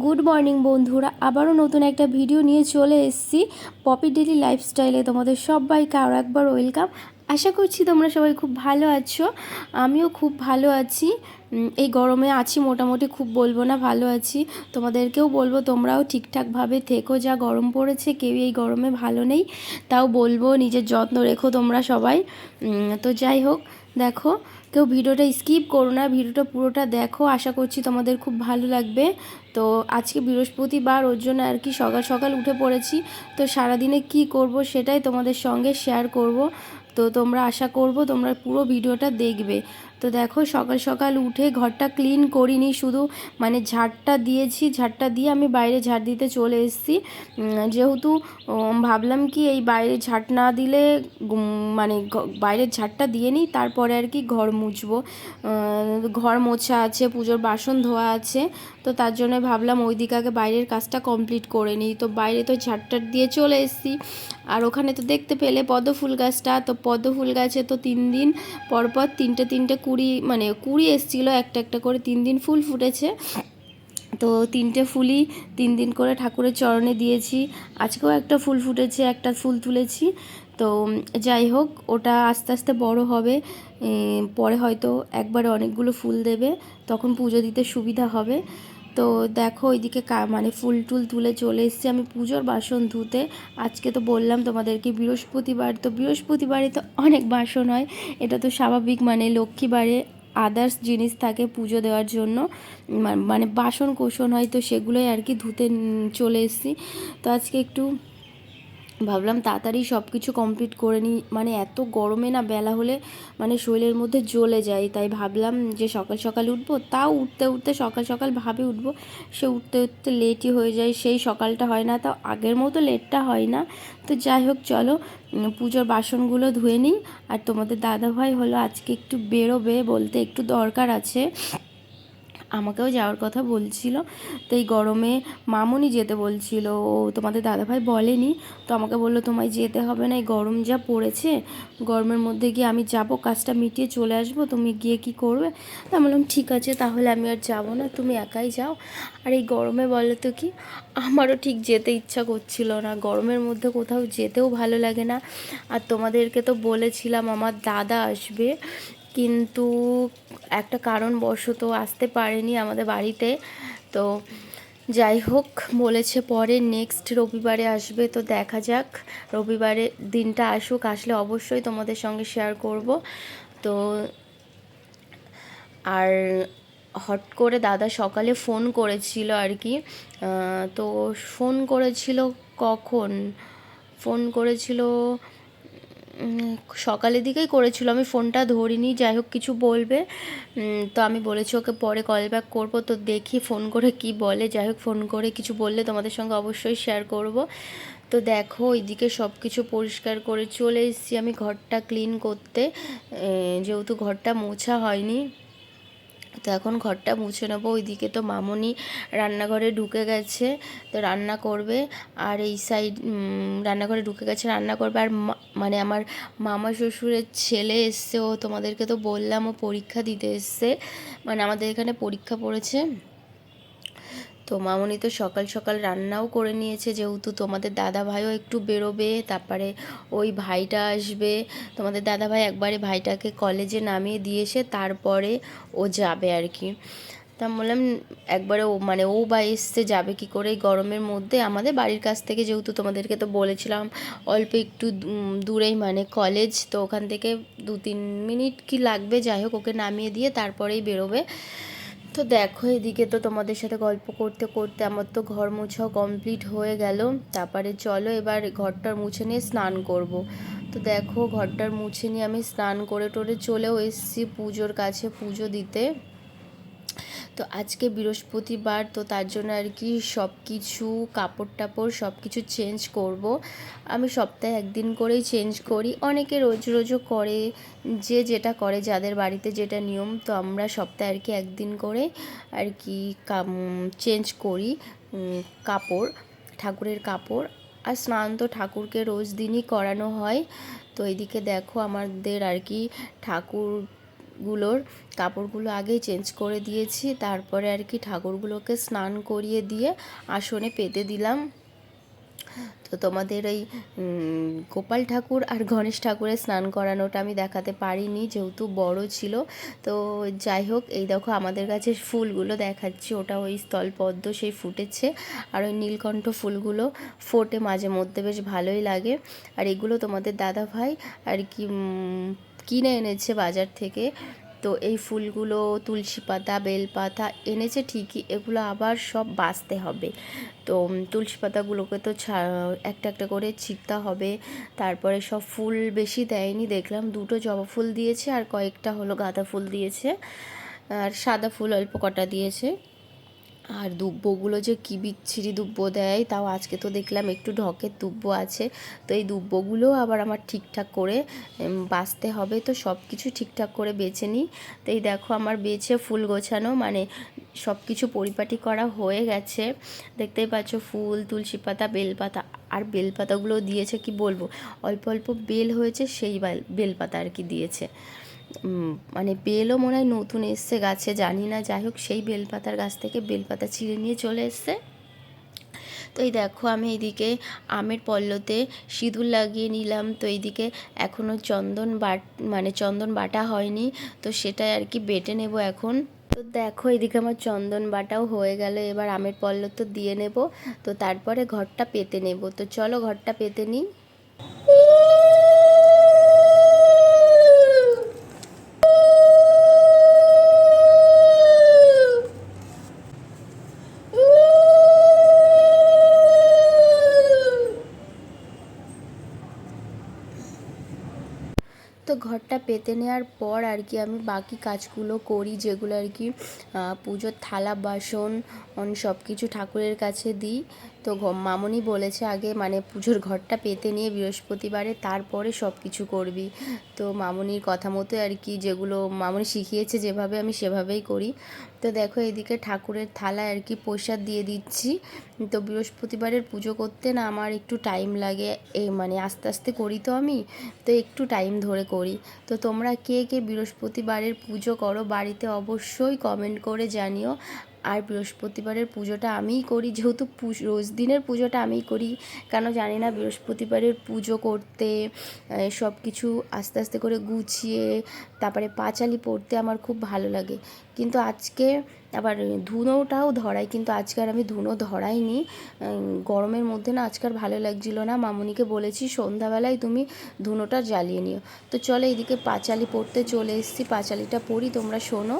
Good morning বন্ধুরা, আবারও নতুন একটা ভিডিও নিয়ে চলে এসেছি পপি ডেলি লাইফস্টাইলে। তোমাদের সবাইকে আরও একবার ওয়েলকাম। আশা করছি তোমরা সবাই খুব ভালো আছো, আমিও খুব ভালো আছি। এই গরমে আছি মোটামুটি, খুব বলবো না, ভালো আছি। তোমাদেরকেও বলবো তোমরাও ঠিকঠাকভাবে থেকো, যা গরম পড়েছে কেউ এই গরমে ভালো নেই, তাও বলবো নিজের যত্ন রেখো তোমরা সবাই। তো যাই হোক, দেখো কেউ ভিডিওটা স্কিপ করো না, ভিডিওটা পুরোটা দেখো, আশা করছি তোমাদের খুব ভালো লাগবে। তো আজকে বৃহস্পতিবার, ওর জন্য আর কি সকাল সকাল উঠে পড়েছি। তো সারাদিনে কি করব সেটাই তোমাদের সঙ্গে শেয়ার করব। তো তোমরা আশা করব তোমরা পুরো ভিডিওটা দেখবে। তো দেখো সকাল সকাল উঠে ঘরটা ক্লিন করিনি, শুধু মানে ঝাড়টা দিয়েছি, ঝাড়টা দিয়ে আমি বাইরে ঝাড় দিতে চলে এসেছি। যেহেতু ভাবলাম কি এই বাইরে ঝাড় না দিলে মানে বাইরের ঝাড়টা দিয়ে নিই, তারপরে আর কি ঘর মুছবো। ঘর মোছা আছে, পুজোর বাসন ধোয়া আছে, তো তার জন্য ভাবলাম ওই দিকে আগে বাইরের কাজটা কমপ্লিট করে নিই। তো বাইরে তো ঝাড়টার দিয়ে চলে এসেছি। আর ওখানে তো দেখতে পেলে পদ্ম ফুল গাছটা, তো পদ্ম ফুল গাছে তো 3 দিন পরপর তিনটে কুড়ি, মানে কুড়ি এসেছিলো একটা একটা করে, 3 দিন ফুল ফুটেছে। তো 3টে ফুলই 3 দিন করে ঠাকুরের চরণে দিয়েছি। আজকেও একটা ফুল ফুটেছে, একটা ফুল তুলেছি। তো যাই হোক, ওটা আস্তে আস্তে বড় হবে, পরে হয়তো একবারে অনেকগুলো ফুল দেবে, তখন পুজো দিতে সুবিধা হবে। তো দেখো ওইদিকে মানে ফুল টুল তুলে চলে এসেছি আমি পুজোর বাসন ধুতে। আজকে তো বললাম তোমাদেরকে বৃহস্পতিবার, তো বৃহস্পতিবারে তো অনেক বাসন হয়, এটা তো স্বাভাবিক। মানে লক্ষ্মীবারে আদার্স জিনিস থাকে পুজো দেওয়ার জন্য, মানে বাসন কোসন হয়, তো সেগুলোই আর কি ধুতে চলে এসেছি। তো আজকে একটু ভাবলাম তাড়াতাড়ি সব কিছু কমপ্লিট করে নিই, মানে এত গরমে না বেলা হলে মানে শরীরের মধ্যে জ্বলে যায়, তাই ভাবলাম যে সকাল সকাল উঠবো। তাও উঠতে উঠতে সকাল সকাল ভাবে উঠবো, সে উঠতে উঠতে লেটই হয়ে যায়, সেই সকালটা হয় না, তাও আগের মতো লেটটা হয় না। তো যাই হোক চলো, পুজোর বাসনগুলো ধুয়ে নিই। আর তোমাদের দাদাভাই হলো আজকে একটু বেরোবে, বলতে একটু দরকার আছে, আমাকেও যাওয়ার কথা বলছিল। তো এই গরমে মামুনি যেতে বলছিল, ও তোমাদের দাদাভাই বলেনি। তো আমাকে বললো তোমায় যেতে হবে না, এই গরম যা পড়েছে, গরমের মধ্যে গিয়ে আমি যাব, কাজটা মিটিয়ে চলে আসবো, তুমি গিয়ে কি করবে। তো আমি বললাম ঠিক আছে, তাহলে আমি আর যাবো না, তুমি একাই যাও। আর এই গরমে বলো তো কি, আমারও ঠিক যেতে ইচ্ছা করছিল না, গরমের মধ্যে কোথাও যেতেও ভালো লাগে না। আর তোমাদেরকে তো বলেছিলাম আমার দাদা আসবে, কিন্তু একটা কারণবশত আসতে পারেনি আমাদের বাড়িতে। তো যাই হোক, বলেছে পরে নেক্সট রবিবারে আসবে, তো দেখা যাক রবিবারে দিনটা আসুক, আসলে অবশ্যই তোমাদের সঙ্গে শেয়ার করব। তো আর হট করে দাদা সকালে ফোন করেছিল আর কি, তো ফোন করেছিল কখন, ফোন করেছিল সকালের দিকেই করেছিল, আমি ফোনটা ধরিনি। যাই হোক কিছু বলবে, তো আমি বলেছি ওকে পরে কল ব্যাক করবো, তো দেখি ফোন করে কি বলে। যাই হোক ফোন করে কিছু বললে তোমাদের সঙ্গে অবশ্যই শেয়ার করব। তো দেখো ওইদিকে সব কিছু পরিষ্কার করে চলে এসেছি আমি ঘরটা ক্লিন করতে, যেহেতু ঘরটা মোছা হয়নি। তো এখন ঘরটা মুছে নেবো। ওইদিকে তো মামনি রান্নাঘরে ঢুকে গেছে, তো রান্না করবে। আর এই সাইড রান্নাঘরে ঢুকে গেছে, রান্না করবে। আর মানে আমার মামা শ্বশুরের ছেলে এসছে, ও তোমাদেরকে তো বললাম ও পরীক্ষা দিতে এসছে, মানে আমাদের এখানে পরীক্ষা পড়েছে। তো মামনি তো সকাল সকাল রান্নাও করে নিয়েছে, যেহেতু তোমাদের দাদা ভাইও একটু বেরোবে, তারপরে ওই ভাইটা আসবে। তোমাদের দাদা ভাই একবারে ভাইটাকে কলেজে নামিয়ে দিয়ে এসে তারপরে ও যাবে আর কি। তা বললাম একবারে ও মানে ও বা এসছে, যাবে কি করে এই গরমের মধ্যে। আমাদের বাড়ির কাছ থেকে, যেহেতু তোমাদেরকে তো বলেছিলাম অল্প একটু দূরেই মানে কলেজ, তো ওখান থেকে 2-3 মিনিট কি লাগবে, যাই হোক ওকে নামিয়ে দিয়ে তারপরেই বেরোবে। তো দেখো এদিকে তো তোমাদের সাথে গল্প করতে করতে আমার তো ঘর মোছাও কমপ্লিট হয়ে গেল। তারপরে চলো এবার ঘরটার মুছে নিয়ে স্নান করব। তো দেখো ঘরটার মুছে নিয়ে আমি স্নান করে টোরে চলেও এসেছি পুজোর কাছে পুজো দিতে। তো আজকে বৃহস্পতিবার, তো তার জন্য আর কি সব কিছু কাপড় টাপড় সব কিছু চেঞ্জ করব। আমি সপ্তাহে একদিন করেই চেঞ্জ করি, অনেকে রোজ রোজও করে, যে যেটা করে, যাদের বাড়িতে যেটা নিয়ম। তো আমরা সপ্তাহে আর কি একদিন করে আর কি চেঞ্জ করি কাপড়, ঠাকুরের কাপড়। আর স্নান তো ঠাকুরকে রোজ দিনই করানো হয়। তো এদিকে দেখো আমাদের আর কি ঠাকুর ঠাকুরগুলোর কাপড়গুলো আগেই চেঞ্জ করে দিয়েছি। তারপরে আর কি ঠাকুরগুলোকে স্নান করিয়ে দিয়ে আসনে পেতে দিলাম। তো তোমাদের ওই গোপাল ঠাকুর আর গণেশ ঠাকুরের স্নান করানোটা আমি দেখাতে পারিনি, যেহেতু বড় ছিল। তো যাই হোক, এই দেখো আমাদের কাছে ফুলগুলো দেখাচ্ছি, ওটা ওই স্থলপদ্ম সেই ফুটেছে, আর ওই নীলকণ্ঠ ফুলগুলো ফোটে মাঝে মধ্যে, বেশ ভালোই লাগে। আর এগুলো তোমাদের দাদা ভাই আর কি কিনে এনেছে বাজার থেকে। তো এই ফুলগুলো তুলসী পাতা বেলপাতা এনেছে ঠিকই, এগুলো আবার সব বাছতে হবে। তো তুলসী পাতাগুলোকে তো একটা একটা করে ছিঁড়তে হবে। তারপরে সব ফুল বেশি দেয়নি, দেখলাম 2টো জবা ফুল দিয়েছে আর কয়েকটা হলো গাঁদা ফুল দিয়েছে, আর সাদা ফুল অল্প কটা দিয়েছে। আর দুব্বগুলো যে কী বিচ্ছিরি দুব্বো দেয়, তাও আজকে তো দেখলাম একটু ঢকের দুব্বো আছে। তো এই দুব্বগুলোও আবার আমার ঠিকঠাক করে বাছতে হবে। তো সব কিছু ঠিকঠাক করে বেছে নিই। তো এই দেখো আমার বেছে ফুল গোছানো মানে সব কিছু পরিপাটি করা হয়ে গেছে। দেখতেই পাচ্ছ ফুল, তুলসী পাতা, বেলপাতা। আর বেলপাতাগুলো দিয়েছে কি বলবো, অল্প অল্প বেল হয়েছে, সেই বেলপাতা আর কি দিয়েছে। মানে বেলও মনে হয় নতুন এসছে গাছে, জানি না। যাই হোক, সেই বেলপাতার গাছ থেকে বেলপাতা ছিঁড়ে নিয়ে চলে এসছে। তো এই দেখো আমি এইদিকে আমের পল্লতে সিঁদুর লাগিয়ে নিলাম। তো এইদিকে এখনও চন্দন বাটা হয়নি, তো সেটাই আর কি বেটে নেব এখন। তো দেখো এদিকে আমার চন্দন বাটাও হয়ে গেল, এবার আমের পল্লব তো দিয়ে নেব। তো তারপরে ঘরটা পেতে নেব। তো চলো ঘরটা পেতে নিই। তো ঘরটা পেতে নেওয়ার পর আর কি আমি বাকি কাজগুলো করি, যেগুলো আর কি পুজোর থালা বাসন সব কিছু ঠাকুরের কাছে দিই। তো মামনি বলেছে আগে মানে পুজোর ঘরটা পেতে নিয়ে বৃহস্পতিবারে তারপরে সব কিছু করবি। তো মামনির কথা মতো আর কি, যেগুলো মামনি শিখিয়েছে যেভাবে, আমি সেভাবেই করি। তো দেখো এদিকে ঠাকুরের থালায় আর কি প্রসাদ দিয়ে দিচ্ছি। তো বৃহস্পতিবারের পুজো করতে না আমার একটু টাইম লাগে, মানে আস্তে আস্তে করি তো আমি, তো একটু টাইম ধরে করি। তো তোমরা কে কে বৃহস্পতিবারের পুজো করো বাড়িতে অবশ্যই কমেন্ট করে জানিও। আর বৃহস্পতিবারের পুজোটা আমিই করি, যেহেতু রোজ দিনের পুজোটা আমিই করি। কেন জানি না, বৃহস্পতিবারের পুজো করতে সব কিছু আস্তে আস্তে করে গুছিয়ে তারপরে পাঁচালি পড়তে আমার খুব ভালো লাগে। কিন্তু আজকে আবার ধুনোটাও ধরাই, কিন্তু আজকে আর আমি ধুনো ধরাইনি। গরমের মধ্যে না আজকাল ভালো লাগছিল না। মামুনিকে বলেছি সন্ধ্যাবেলায় তুমি ধুনোটা জ্বালিয়ে নিও। তো চলো এইদিকে পাঁচালি পড়তে চলে এসেছি, পাঁচালিটা পড়ি, তোমরা শোনো।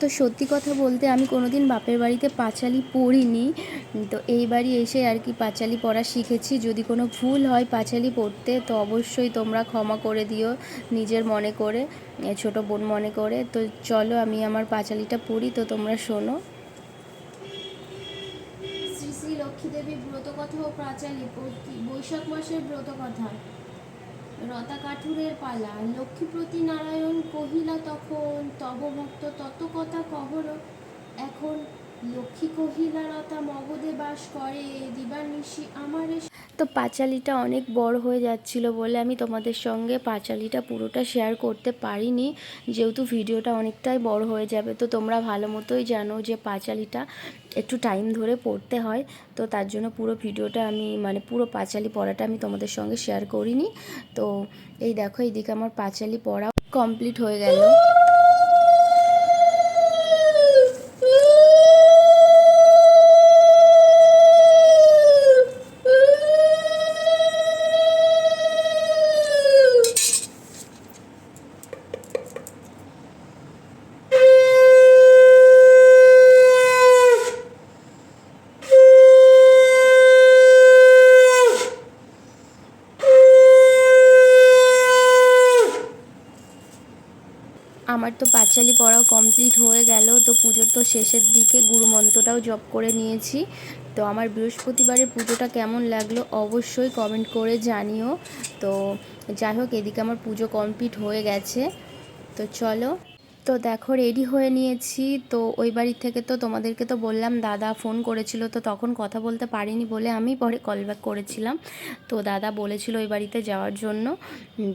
তো সত্যি কথা বলতে আমি কোনোদিন বাপের বাড়িতে পাঁচালি পড়িনি। তো এই বাড়ি এসে আর কি পাঁচালি পড়া শিখেছি। যদি কোনো ভুল হয় পাঁচালি পড়তে তো অবশ্যই তোমরা ক্ষমা করে দিও, নিজের মনে করে, ছোট বোন মনে করে। তো চলো আমি আমার পাঁচালিটা পড়ি, তো তোমরা শোনো। শ্রী শ্রী লক্ষ্মীদেবী ব্রতকথা ও পাঁচালি বৈশাখ মাসের ব্রতকথা। রতা কাঠুরের পালা। লক্ষ্মীপতি নারায়ণ কহিলা তখন, তব ভক্ত তত কথা কহর এখন। লক্ষ্মী কহিলা রতা মগধে বাস করে, দিবানিশি আমারে। তো পাঁচালিটা অনেক বড় হয়ে যাচ্ছিল বলে আমি তোমাদের সঙ্গে পাঁচালিটা পুরোটা শেয়ার করতে পারিনি, যেহেতু ভিডিওটা অনেকটাই বড় হয়ে যাবে। তো তোমরা ভালো মতোই জানো যে পাঁচালিটা একটু টাইম ধরে পড়তে হয়। তো তার জন্য পুরো ভিডিওটা আমি মানে পুরো পাঁচালি পড়াটা আমি তোমাদের সঙ্গে শেয়ার করিনি। তো এই দেখো এইদিকে আমার পাঁচালি পড়া কমপ্লিট হয়ে গেল। আমার তো পাঁচালি পড়াও কমপ্লিট হয়ে গেল। তো পুজোর তো শেষের দিকে গুরুমন্ত্রটাও জপ করে নিয়েছি। তো আমার বৃহস্পতিবারের পুজোটা কেমন লাগলো অবশ্যই কমেন্ট করে জানিও। তো যাই হোক, এদিকে আমার পুজো কমপ্লিট হয়ে গেছে। তো চলো, তো তো দেখো রেডি হয়ে নিয়েছি। তো ওই বাড়ি থেকে তো তোমাদেরকে তো বললাম দাদা ফোন করেছিল, তো তখন কথা বলতে পারিনি বলে আমি পরে কল ব্যাক করেছিলাম। তো দাদা বলেছিল ওই বাড়িতে যাওয়ার জন্য,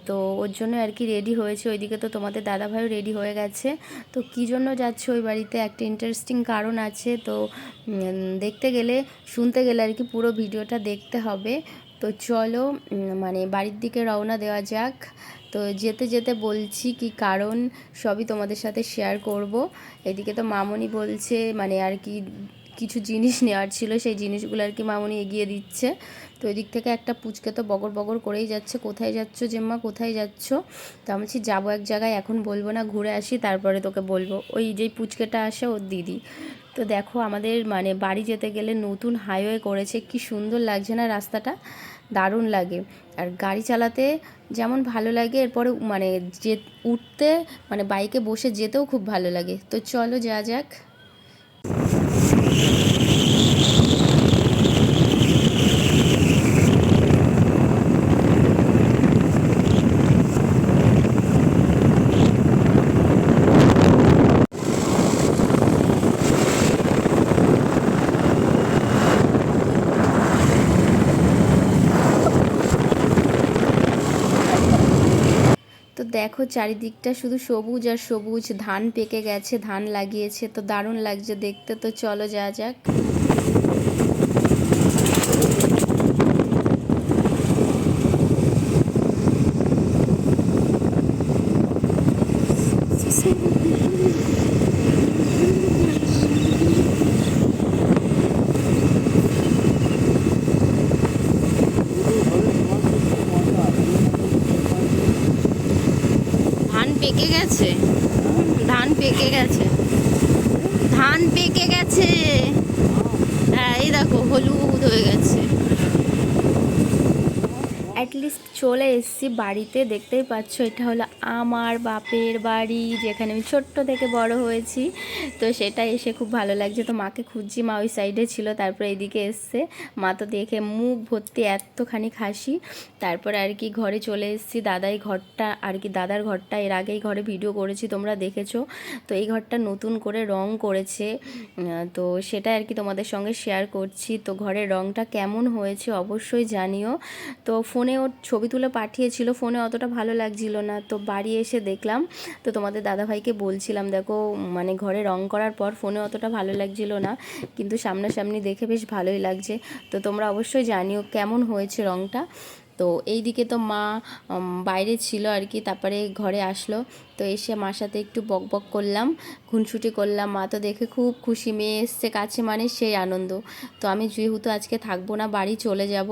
তো ওর জন্য আর কি রেডি হয়েছে। ওইদিকে তো তোমাদের দাদা ভাইও রেডি হয়ে গেছে। তো কী জন্য যাচ্ছে ওই বাড়িতে একটা ইন্টারেস্টিং কারণ আছে, তো দেখতে গেলে শুনতে গেলে আর কি পুরো ভিডিওটা দেখতে হবে। তো চলো মানে বাড়ির দিকে রওনা দেওয়া যাক। তো যেতে যেতে বলছি কি কারণ সবই তোমাদের সাথে শেয়ার করব। এদিকে তো মামনি বলছে মানে আর কি কিছু জিনিস নেওয়ার ছিল, সেই জিনিসগুলো আর কি মামনি এগিয়ে দিচ্ছে। তো এদিক থেকে একটা পুচকে তো বগর বগর করেই যাচ্ছে, কোথায় যাচ্ছ জেম্মা, কোথায় যাচ্ছ? তো আমি বলছি যাবো এক জায়গায়, এখন বলবো না, ঘুরে আসি তারপরে তোকে বলবো। ওই যেই পুচকেটা আসে ওর দিদি। তো দেখো আমাদের মানে বাড়ি যেতে গেলে নতুন হাইওয়ে করেছে, কি সুন্দর লাগছে না রাস্তাটা, দারুণ লাগে। আর গাড়ি চালাতে যেমন ভালো লাগে, এরপরে মানে যে উঠতে মানে বাইকে বসে যেতেও খুব ভালো লাগে। তো চলো যাওয়া যাক। তো দেখো চারিদিকটা শুধু সবুজ আর সবুজ, ধান পেকে গেছে, ধান লাগিয়েছে, তো দারুণ লাগছে দেখতে। তো চলো যাওয়া যাক। ধান পেকে গেছে, ধান পেকে গেছে, ধান পেকে গেছে। হ্যাঁ এই দেখো হলুদ হয়ে গেছে। অ্যাটলিস্ট চলে এসেছি বাড়িতে, দেখতেই পাচ্ছ এটা হলো আমার বাপের বাড়ি, যেখানে আমি ছোট্ট থেকে বড় হয়েছি। তো সেটা এসে খুব ভালো লাগছে। তো মাকে খুঁজছি, মা ওই সাইডে ছিল, তারপরে এইদিকে এসছে। মা তো দেখে মুখ ভর্তি এতখানি হাসি। তারপরে আর কি ঘরে চলে এসেছি। দাদাই ঘরটা আর কি, দাদার ঘরটা এর আগেই ঘরে ভিডিও করেছি তোমরা দেখেছো। তো এই ঘরটা নতুন করে রং করেছে, তো সেটা আর কি তোমাদের সঙ্গে শেয়ার করছি। তো ঘরের রংটা কেমন হয়েছে অবশ্যই জানিও। তো ফোনে ওর ছবি তুলে পাঠিয়েছিল, ফোনে অতটা ভালো লাগছিল না, তো বাড়ি এসে দেখলাম। তো তোমাদের দাদাভাইকে বলছিলাম দেখো মানে ঘরে রং করার পর ফোনে অতটা ভালো লাগছিল না, কিন্তু সামনাসামনি দেখে বেশ ভালোই লাগছে। তো তোমরা অবশ্যই জানিও কেমন হয়েছে রংটা। তো এই দিকে তো মা বাইরে ছিল আর কি, তারপরে ঘরে আসলো। তো এসে মার সাথে একটু বক বক করলাম, খুনসুটি করলাম। মা তো দেখে খুব খুশি, মেয়ে এসছে কাছে মানে সেই আনন্দ। তো আমি যেহেতু আজকে থাকবো না, বাড়ি চলে যাব,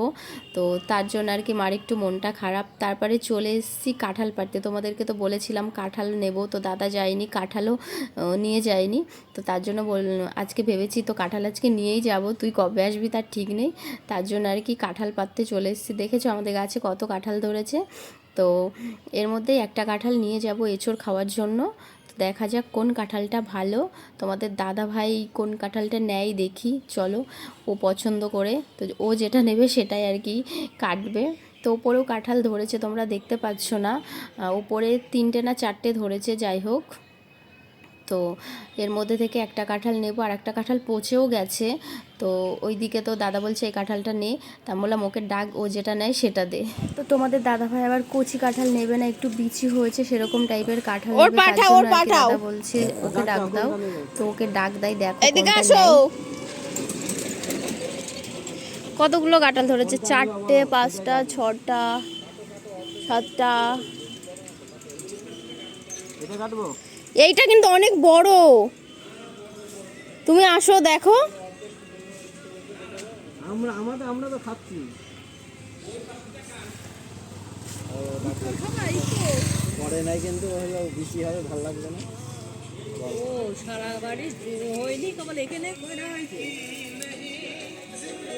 তো তার জন্য আর কি মার একটু মনটা খারাপ। তারপরে চলে এসেছি কাঁঠাল পাড়তে। তোমাদেরকে তো বলেছিলাম কাঁঠাল নেব, তো দাদা যায়নি, কাঁঠালও নিয়ে যায়নি। তো তার জন্য আজকে ভেবেছি তো কাঁঠাল আজকে নিয়েই যাব, তুই কবে আসবি তার ঠিক নেই। তার জন্য আর কি কাঁঠাল পাড়তে চলে এসেছি। দেখেছো আমাদের গাছে কত কাঁঠাল ধরেছে। তো এর মধ্যেই একটা কাঁঠাল নিয়ে যাব এঁচোড় খাওয়ার জন্য। তো দেখা যাক কোন কাঁঠালটা ভালো, তোমাদের দাদা ভাই কোন কাঁঠালটা নেয় দেখি, চলো ও পছন্দ করে। তো ও যেটা নেবে সেটাই আর কি কাটবে। তো ওপরেও কাঁঠাল ধরেছে, তোমরা দেখতে পাচ্ছ না, ওপরে 3টে না 4টে ধরেছে, যাই হোক। তো এর মধ্যে থেকে একটা কাঁঠাল নেব, আর একটা কাঁঠাল পচেও গেছে। তো ওইদিকে তো দাদা বলছে এই কাঁঠালটা নে, তা বললাম ওকে ডাক, ও যেটা নেয় সেটা দে। তো তোমাদের দাদা ভাই আবার কচি কাঁঠাল নেবে না, একটু বিচি হয়েছে সেরকম টাইপের কাঁঠাল নেবে, তার জন্য আর কি দাদা বলছে ওকে ডাক দাও। তো ওকে ডাক দেয়, দেখো কোনটা নেয়। কতগুলো কাঁঠাল ধরেছে, 4টে 5টা 6টা 7টা। এইটা কিন্তু অনেক বড়, তুমি আসো দেখো। আমরা তো খাচ্ছি, পরে নাই কিন্তু হলো বেশি হবে, ভালো লাগবে না। ও সারা বাড়ি হয়নি, কেবল এখানে হয়েছে,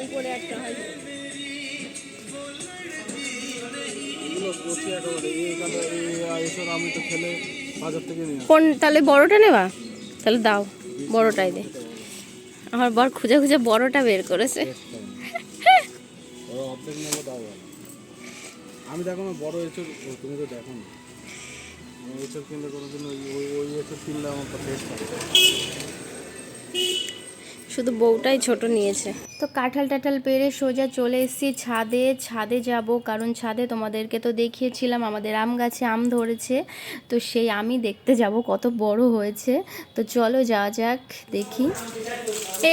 উপরে একটা হয়েছে। আমি তো খেলে বাজার থেকে নিয়ে কোন তাহলে বড়টা নেবা, তাহলে দাও বড়টাই দে। আমার বর খুঁজে খুঁজে বড়টা বের করেছে। অর্ধেক নেবো দাও, আমি দেখো না বড় হয়েছে, তুমি তো দেখো না। এসব কিনলে কোনোদিন ওই ওই ওই এসব কিনলে আমার তো টেস্ট আছে। শুধু বউটাই ছোট নিয়েছে। তো কাঁঠাল টাঠাল পেরে সোজা চলে এসেছি ছাদে। ছাদে যাব কারণ ছাদে তোমাদেরকে তো দেখিয়েছিলাম আমাদের আম গাছে আম ধরেছে, তো সেই আমই দেখতে যাব কত বড় হয়েছে। তো চলো যাওয়া যাক দেখি।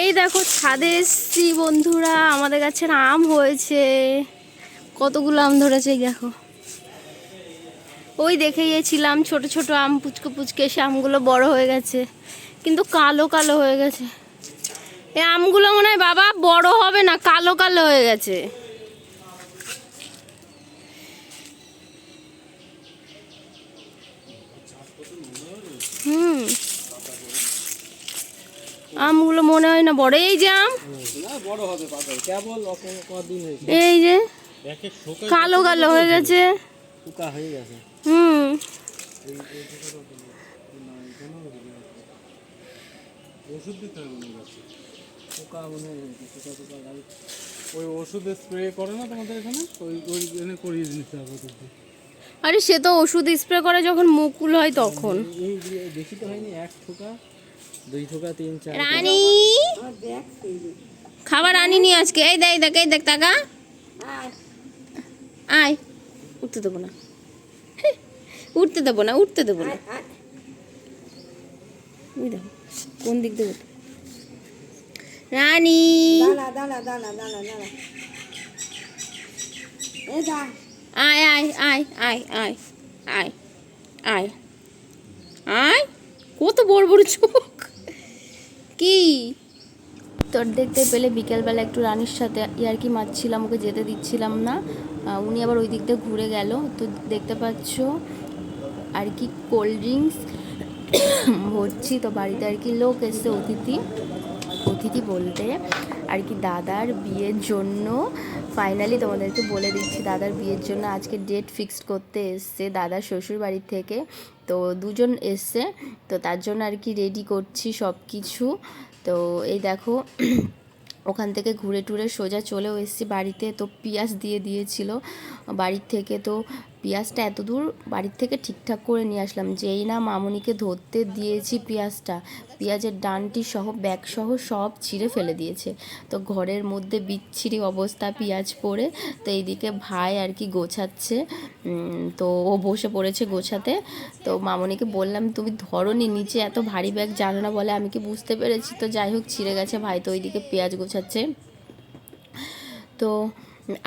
এই দেখো ছাদে এসছি বন্ধুরা, আমাদের গাছের আম হয়েছে, কতগুলো আম ধরেছে এই দেখো। ওই দেখে গিয়েছিলাম ছোট ছোট আম পুচকে পুচকে, সে আমগুলো বড় হয়ে গেছে কিন্তু কালো কালো হয়ে গেছে। এই আমগুলো মনে হয় বাবা বড় হবে না, কালো কালো হয়ে গেছে। হুম, আমগুলো মনে হয় না বড়। এই যে আম, না বড় হবে পাতায় কেবল কদিন হয়েছে, এই যে এক এক শোকায় কালো কালো হয়ে গেছে। পোকা হয়ে গেছে। হুম, ওষুধ দিতে হবে মনে হচ্ছে। পোকা মনে হয়েছে, পোকা পোকা লাগে। ওই ওষুধে স্প্রে করে না তোমাদের এখানে, ওই ওই এনে করিয়ে দিতে হবে ওদেরকে। আরে সে তো ওষুধ স্প্রে করে যখন মুকুল হয় তখন। এই বেশি তো হয়নি, 1 থোকা 2 থোকা 3 4। রানী খাবার আনিনি আজকে। এই দেখ দেখ এই দেখ টাকা, আয়। উঠতে দেবো না, উঠতে দেবো না, উঠতে দেবো না। ওই দেখো কোন দিক দিয়ে উঠে। রানী আয় আয় আয় আয় আয় আয় আয় আয়, কত বড় বড় চোখ কি। তোর দেখতে পেলে বিকেলবেলা একটু রানীর সাথে ইয়ার্কি মারছিলাম, ওকে যেতে দিচ্ছিলাম না। উনি আবার ওই দিক দিয়ে ঘুরে গেল। তো দেখতে পাচ্ছ আর কি কোল্ড ড্রিঙ্কস ভরছি। তো বাড়িতে আর কি লোক এসছে, অতিথি অতিথি বলতে আর কি দাদার বিয়ের জন্য ফাইনালি তোমাদেরকে বলে দিচ্ছি, দাদার বিয়ের জন্য আজকে ডেট ফিক্সড করতে এসছে দাদার শ্বশুর বাড়ির থেকে। তো দুজন এসছে, তো তার জন্য আর কি রেডি করছি সব কিছু। তো এই দেখো ওখান থেকে ঘুরে টুরে সোজা চলেও এসেছি বাড়িতে। তো পেঁয়াজ দিয়ে দিয়েছিল বাড়ির থেকে, তো পেঁয়াজটা এত দূর বাড়ির থেকে ঠিকঠাক করে নিয়ে আসলাম। যেই না মামুনিকে ধরতে দিয়েছি পেঁয়াজটা, পেঁয়াজের ডানটি সহ ব্যাগ সহ সব ছিঁড়ে ফেলে দিয়েছে। তো ঘরের মধ্যে বিচ্ছিরি অবস্থা পেঁয়াজ পড়ে। তো এইদিকে ভাই আর কি গোছাচ্ছে, তো ও বসে পড়েছে গোছাতে। তো মামুনিকে বললাম তুমি ধরোনি নিচে, এত ভারী ব্যাগ জানো না বলে। আমি কি বুঝতে পেরেছি। তো যাই হোক ছিঁড়ে গেছে, ভাই তো ওইদিকে পেঁয়াজ গোছাচ্ছে। তো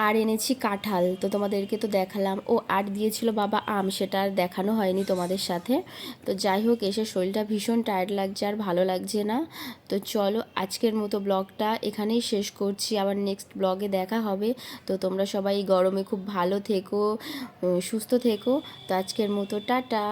আর এনেছি কাঁঠাল, তো তোমাদেরকে তো দেখালাম। ও আর দিয়েছিল বাবা আম, সেটা আর দেখানো হয়নি তোমাদের সাথে। তো যাই হোক এসে শরীরটা ভীষণ টায়ার্ড লাগছে, আর ভালো লাগছে না। তো চলো আজকের মতো ব্লগটা এখানেই শেষ করছি, আবার নেক্সট ব্লগে দেখা হবে। তো তোমরা সবাই গরমে খুব ভালো থেকো, সুস্থ থেকো। তো আজকের মতো টাটা।